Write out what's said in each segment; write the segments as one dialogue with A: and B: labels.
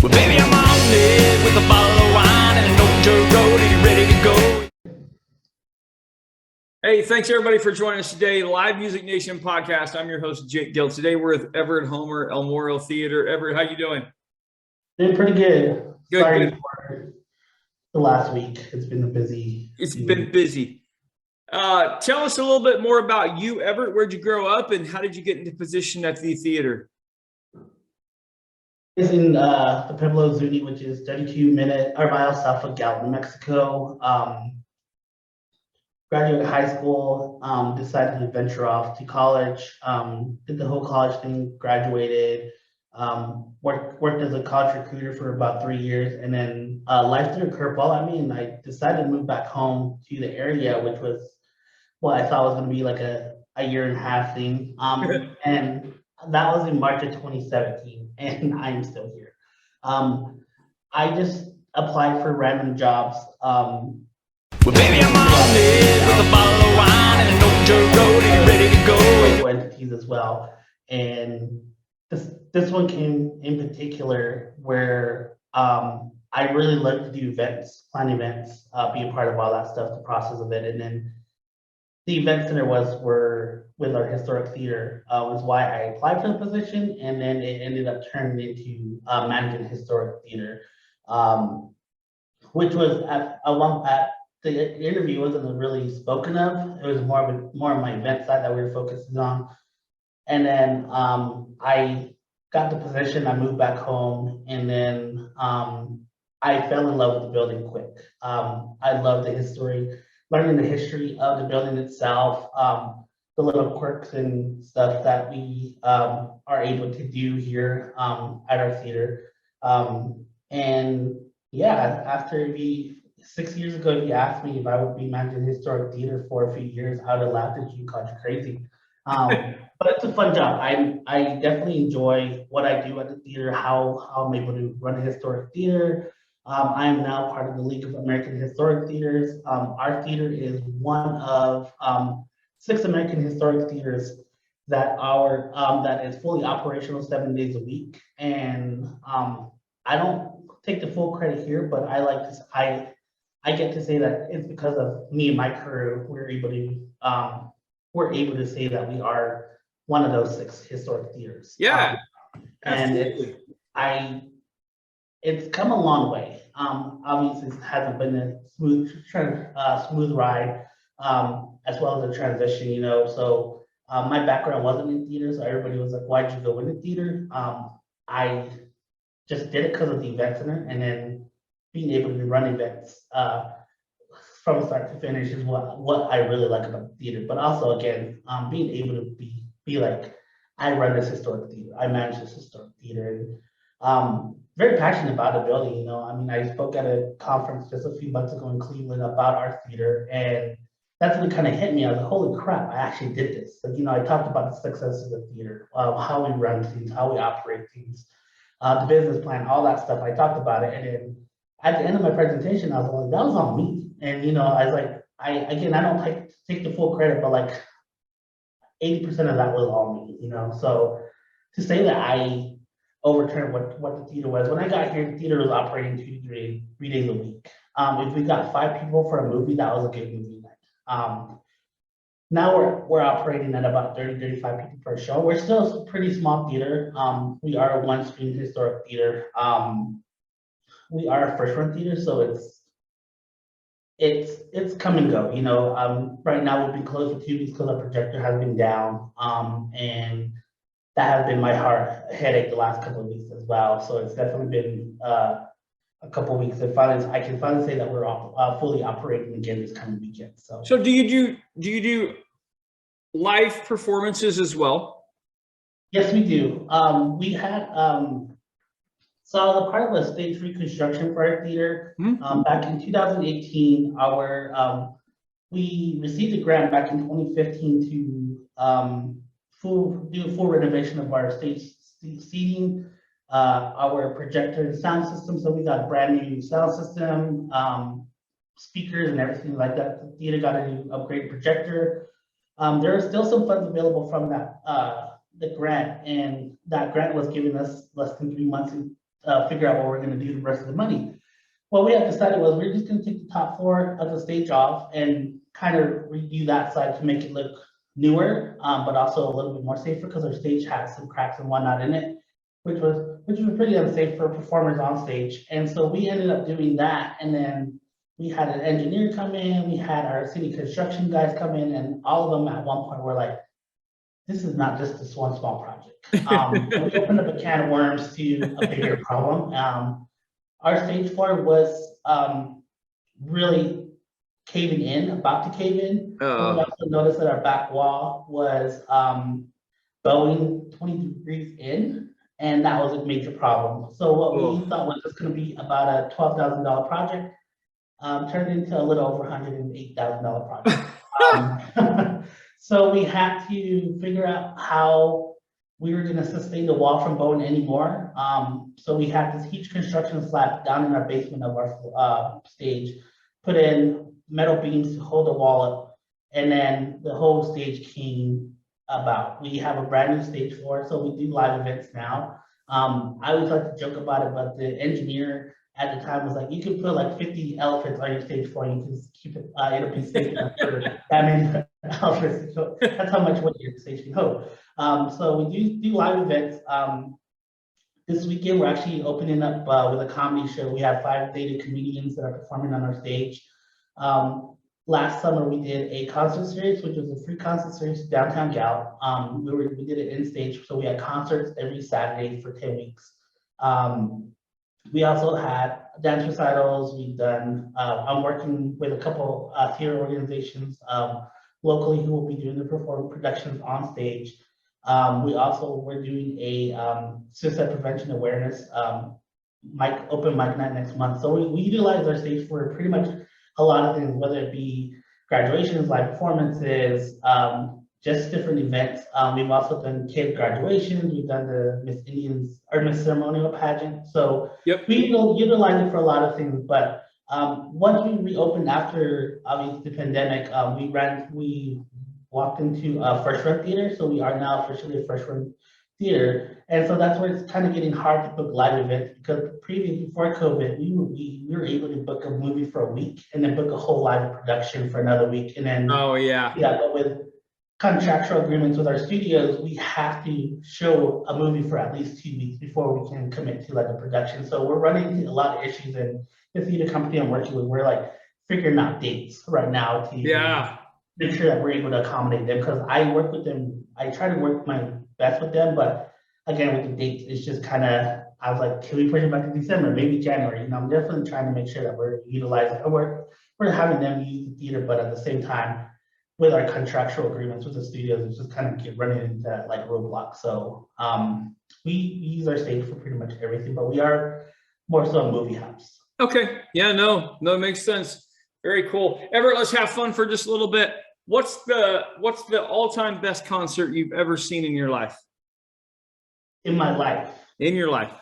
A: Well, baby, I'm on it with a bottle of wine and an old dirt road. Are you ready to go? Hey, thanks everybody for joining us today. Live Music Nation podcast. I'm your host, Jake Gill. Today we're with Everett Homer, El Morro Theater. Everett, how you doing?
B: Doing pretty good.
A: Good,
B: Sorry
A: good.
B: for the last week. It's been a busy.
A: It's been busy. Tell us a little bit more about you, Everett. Where'd you grow up and how did you get into position at the theater?
B: It's in the Pueblo Zuni, which is 32 miles south of Gallup, New Mexico. Graduated high school, decided to venture off to college, did the whole college thing, graduated, worked as a college recruiter for about 3 years, and then life threw a curveball at me, and I decided to move back home to the area, which was what I thought was going to be like a year and a half thing. And that was in March of 2017, and I'm still here. I just applied for random jobs.
A: Well, baby, I'm on it with a bottle of wine and an old dirt road. Are you ready to go?
B: Entities as well, and this one came in particular where I really love to do events, plan events, be a part of all that stuff, the process of it, and then the event center were with our historic theater was why I applied for the position, and then it ended up turning into managing historic theater, which was at the interview wasn't really spoken of. It was more of my event side that we were focusing on. And then I got the position, I moved back home, and then I fell in love with the building quick. I love the history, learning the history of the building itself, the little quirks and stuff that we are able to do here at our theater. And yeah, after 6 years ago, if you asked me if I would be managing historic theater for a few years, I would have laughed at you, called you crazy. But it's a fun job. I definitely enjoy what I do at the theater, how I'm able to run a historic theater. I am now part of the League of American Historic Theaters. Our theater is one of 6 American historic theaters that is fully operational 7 days a week. And I don't take the full credit here, but I get to say that it's because of me and my crew, we're able to say that we are one of those 6 historic theaters.
A: Yeah,
B: and it's come a long way. Obviously, it hasn't been a smooth ride, as well as a transition. So my background wasn't in theater, so everybody was like, "Why'd you go into theater?" I just did it because of the event center, and then being able to run events from start to finish is what I really like about theater. But also, again, being able to be like, I run this historic theater, I manage this historic theater, and very passionate about the building. I mean, I spoke at a conference just a few months ago in Cleveland about our theater, and that's when it kind of hit me. I was like, holy crap, I actually did this. Like, I talked about the success of the theater, how we run things, how we operate things, the business plan, all that stuff. I talked about it, and then at the end of my presentation, I was like, that was on me. And I was like, I don't take the full credit, but like 80% of that was on me. So to say that I overturned what the theater was, when I got here, the theater was operating 2 to 3 days a week. If we got 5 people for a movie, that was a good movie night. Now we're operating at about 35 people per show. We're still a pretty small theater. We are a 1-screen historic theater. We are a first run theater, so it's come and go. Right now we've been closed for 2 weeks because our projector has been down, and that has been my headache the last couple of weeks as well. So it's definitely been a couple of weeks, and I can finally say that we're fully operating again this coming weekend.
A: So do you do live performances as well?
B: Yes, we do. We had so the part of a stage reconstruction for our theater. Back in 2018, we received a grant back in 2015 to do a full renovation of our stage seating, our projector and sound system. So we got a brand new sound system, speakers and everything like that. The theater got a new upgraded projector. There are still some funds available from that the grant, and that grant was given us less than 3 months figure out what we're going to do the rest of the money. What we had decided was we're just going to take the top floor of the stage off and kind of redo that side to make it look newer, but also a little bit more safer because our stage has some cracks and whatnot in it, which was pretty unsafe for performers on stage. And so we ended up doing that, and then we had an engineer come in, we had our city construction guys come in, and all of them at one point were like, this is not just this one small project. And we opened up a can of worms to a bigger problem. Our stage floor was really caving in, about to cave in. We also noticed that our back wall was bowing 20 degrees in, and that was a major problem. So what we thought was just going to be about a $12,000 project turned into a little over $108,000 project. So we had to figure out how we were going to sustain the wall from bowing anymore. So we had this huge construction slab down in our basement of our stage, put in metal beams to hold the wall up, and then the whole stage came about. We have a brand new stage floor, so we do live events now. I always like to joke about it, but the engineer at the time was like, you can put like 50 elephants on your stage floor, you can keep it, it'll be safe enough for that many elephants. So that's how much weight your stage can hold. So we do live events. This weekend, we're actually opening up with a comedy show. We have 5 dated comedians that are performing on our stage. Last summer, we did a concert series, which was a free concert series, Downtown Gal. We did it in stage, so we had concerts every Saturday for 10 weeks. We also had dance recitals. We've done, I'm working with a couple theater organizations locally who will be doing the productions on stage. We also were doing a suicide prevention awareness open mic night next month. So we utilize our stage for pretty much a lot of things, whether it be graduations, live performances, just different events. We've also done kid graduations. We've done the Miss Indians or Miss Ceremonial pageant. So we utilize it for a lot of things. But once we reopened after obviously the pandemic, we walked into a first run theater. So we are now officially a first run theater. And so that's where it's kind of getting hard to book live events, because before COVID, we were able to book a movie for a week and then book a whole live production for another week. And then but with contractual agreements with our studios, we have to show a movie for at least 2 weeks before we can commit to like a production. So we're running into a lot of issues, and the theater company I'm working with, we're like figuring out dates right now to make sure that we're able to accommodate them, because I work with them. I try to work my best with them, but again, with the dates, it's just kind of, I was like, can we push it back to December, maybe January? I'm definitely trying to make sure that we're utilizing, or we're having them use the theater, but at the same time, with our contractual agreements with the studios, it's just kind of keep running into that like roadblock. So we use our stage for pretty much everything, but we are more so a movie house.
A: Okay. Yeah, no, it makes sense. Very cool. Everett, let's have fun for just a little bit. What's the all-time best concert you've ever seen in your life?
B: In my life.
A: In your life.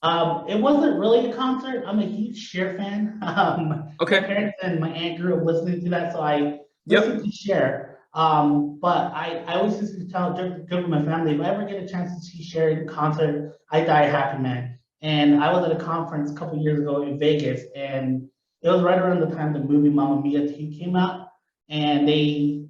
B: It wasn't really a concert. I'm a huge Cher fan. My parents and my aunt grew up listening to that, so I listened to Cher. But I always used to joke with my family, if I ever get a chance to see Cher in concert, I die a happy man. And I was at a conference a couple years ago in Vegas, and it was right around the time the movie Mamma Mia 2 came out. And they,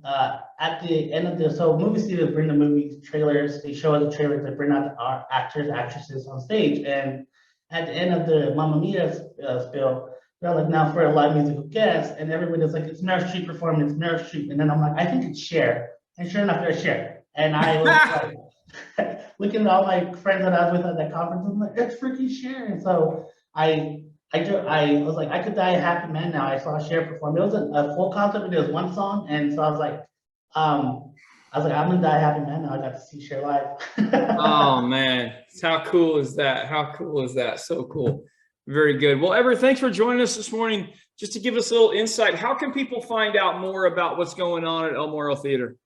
B: at the end of movie studios bring the movie trailers, they show us the trailers, they bring out our actors, actresses on stage. And at the end of the Mamma Mia spiel, they're like, now for a live musical guest, and everybody's like, it's Meryl Streep performing, it's Meryl Streep. And then I'm like, I think it's Cher. And sure enough, there's Cher. And I was like, looking at all my friends that I was with at that conference, I'm like, it's freaking Cher. And so I was like, I could die a happy man now. I saw Cher perform. It wasn't a full concert, but it was one song. And so I was like, I'm gonna die a happy man now. I got to see Cher live.
A: Oh man, how cool is that? How cool is that? So cool. Very good. Well, Everett, thanks for joining us this morning. Just to give us a little insight, how can people find out more about what's going on at El Morro Theater?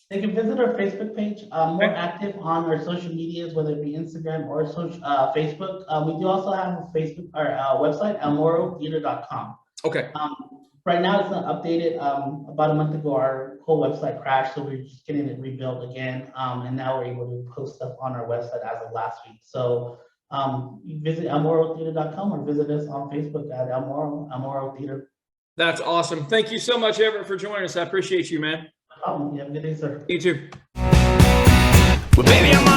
B: They can visit our Facebook page. More active on our social medias, whether it be Instagram or Facebook. We do also have a Facebook or website, elmorrotheater.com.
A: Okay.
B: Right now it's not updated. About a month ago, our whole website crashed, so we're just getting it rebuilt again. And now we're able to post stuff on our website as of last week. So visit elmorotheater.com or visit us on Facebook at Elmoro Theater.
A: That's awesome. Thank you so much, Everett, for joining us. I appreciate you, man.
B: No problem. You have a good day, sir.
A: You too.
C: Well, baby, I'm